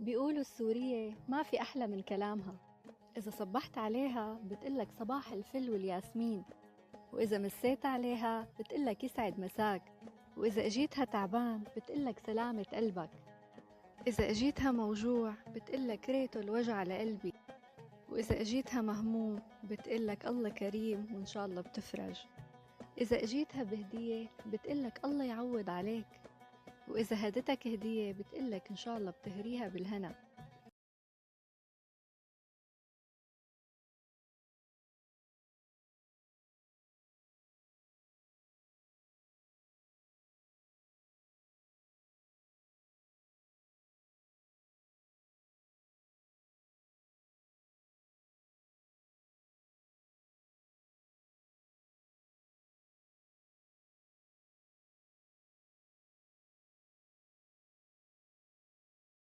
بيقولوا السورية ما في أحلى من كلامها. إذا صبحت عليها بتقلك صباح الفل والياسمين، وإذا مسيت عليها بتقلك يسعد مساك، وإذا أجيتها تعبان بتقلك سلامة قلبك، إذا أجيتها موجوع بتقلك ريته الوجع لقلبي، وإذا أجيتها مهموم بتقلك الله كريم وإن شاء الله بتفرج، إذا أجيتها بهدية بتقلك الله يعوض عليك، وإذا هدتك هدية بتقلك إن شاء الله بتهريها بالهنا.